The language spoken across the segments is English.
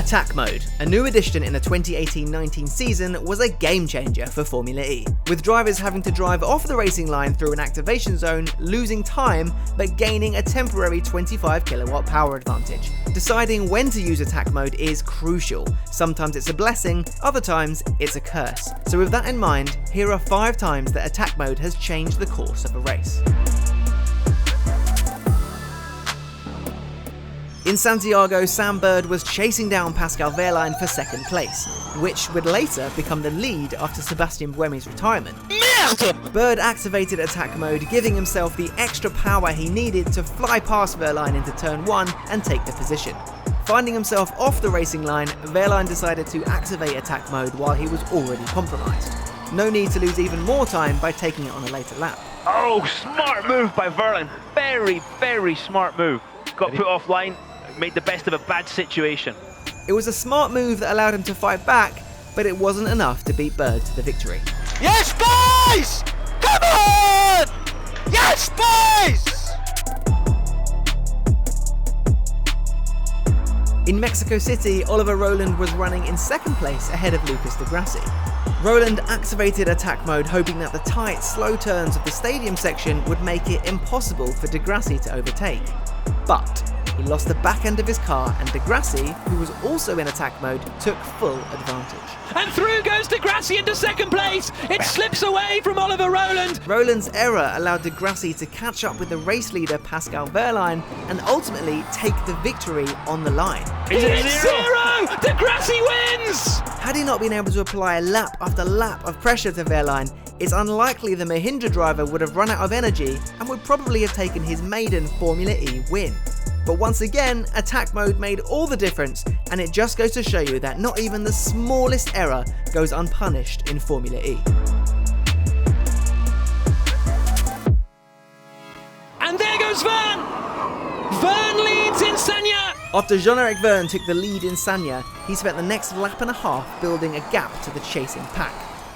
Attack Mode, a new addition in the 2018-19 season, was a game changer for Formula E, with drivers having to drive off the racing line through an activation zone, losing time but gaining a temporary 25 kilowatt power advantage. Deciding when to use Attack Mode is crucial. Sometimes it's a blessing, other times it's a curse. So with that in mind, here are 5 times that Attack Mode has changed the course of a race. In Santiago, Sam Bird was chasing down Pascal Wehrlein for second place, which would later become the lead after Sebastian Buemi's retirement. Bird activated Attack Mode, giving himself the extra power he needed to fly past Wehrlein into turn 1 and take the position. Finding himself off the racing line, Wehrlein decided to activate Attack Mode while he was already compromised. No need to lose even more time by taking it on a later lap. Oh, smart move by Wehrlein. Very, very smart move. Got put offline. Made the best of a bad situation. It was a smart move that allowed him to fight back, but it wasn't enough to beat Bird to the victory. Yes, boys! Come on! Yes, boys! In Mexico City, Oliver Rowland was running in second place ahead of Lucas Di Grassi. Rowland activated Attack Mode, hoping that the tight, slow turns of the stadium section would make it impossible for Di Grassi to overtake. But he lost the back end of his car, and Di Grassi, who was also in Attack Mode, took full advantage. And through goes Di Grassi into second place. It slips away from Oliver Rowland. Rowland's error allowed Di Grassi to catch up with the race leader Pascal Wehrlein and ultimately take the victory on the line. It's 0! Di Grassi wins! Had he not been able to apply lap after lap of pressure to Wehrlein, it's unlikely the Mahindra driver would have run out of energy and would probably have taken his maiden Formula E win. But once again, Attack Mode made all the difference, and it just goes to show you that not even the smallest error goes unpunished in Formula E. And there goes Verne! Verne leads in Sanya! After Jean-Eric Verne took the lead in Sanya, he spent the next lap and a half building a gap to the chasing pack.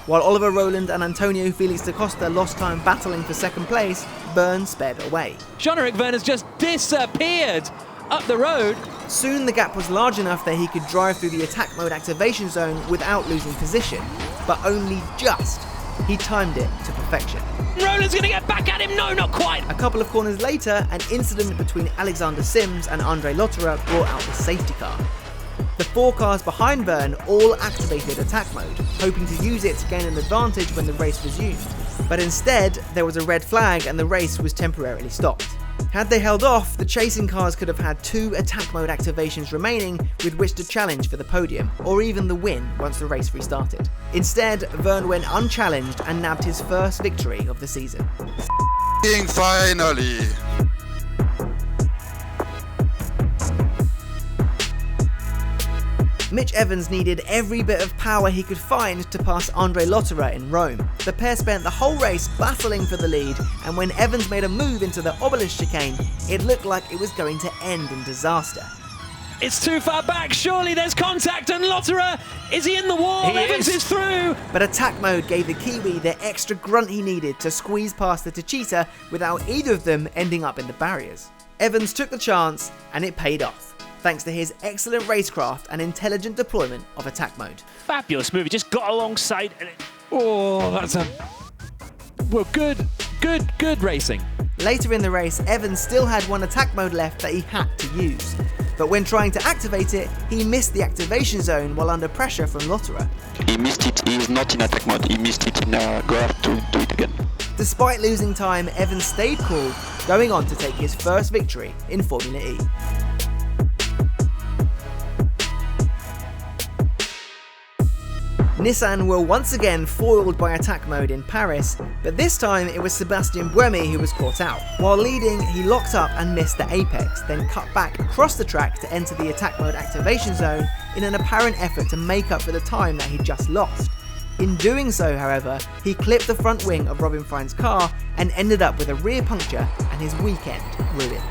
While Oliver Rowland and Antonio Felix da Costa lost time battling for second place, Verne sped away. Jean-Eric Verne has just disappeared up the road. Soon the gap was large enough that he could drive through the Attack Mode activation zone without losing position, but only just. He timed it to perfection. Rowland's going to get back at him. No, not quite. A couple of corners later, an incident between Alexander Sims and Andre Lotterer brought out the safety car. The 4 cars behind Verne all activated Attack Mode, hoping to use it to gain an advantage when the race resumed. But instead, there was a red flag and the race was temporarily stopped. Had they held off, the chasing cars could have had 2 Attack Mode activations remaining with which to challenge for the podium, or even the win once the race restarted. Instead, Verne went unchallenged and nabbed his first victory of the season. Finally! Mitch Evans needed every bit of power he could find to pass Andre Lotterer in Rome. The pair spent the whole race battling for the lead, and when Evans made a move into the obelisk chicane, it looked like it was going to end in disaster. It's too far back. Surely there's contact, and Lotterer, is he in the wall? Evans is through. But Attack Mode gave the Kiwi the extra grunt he needed to squeeze past the Techeetah without either of them ending up in the barriers. Evans took the chance, and it paid off, thanks to his excellent racecraft and intelligent deployment of Attack Mode. Fabulous move. He just got alongside. And oh, that's a... Well, good racing. Later in the race, Evans still had one Attack Mode left that he had to use. But when trying to activate it, he missed the activation zone while under pressure from Lotterer. He missed it. He is not in Attack Mode. He missed it in go have to do it again. Despite losing time, Evans stayed cool, going on to take his first victory in Formula E. Nissan were once again foiled by Attack Mode in Paris, but this time it was Sebastian Buemi who was caught out. While leading, he locked up and missed the apex, then cut back across the track to enter the Attack Mode activation zone in an apparent effort to make up for the time that he'd just lost. In doing so, however, he clipped the front wing of Robin Frijn's car and ended up with a rear puncture and his weekend ruined.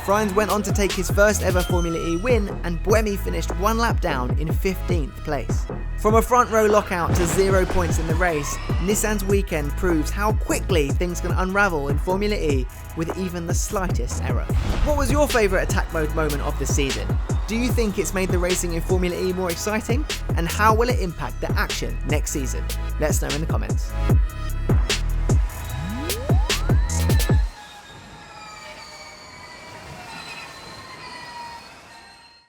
Frijns went on to take his first ever Formula E win, and Buemi finished 1 lap down in 15th place. From a front row lockout to 0 points in the race, Nissan's weekend proves how quickly things can unravel in Formula E with even the slightest error. What was your favourite Attack Mode moment of the season? Do you think it's made the racing in Formula E more exciting? And how will it impact the action next season? Let us know in the comments.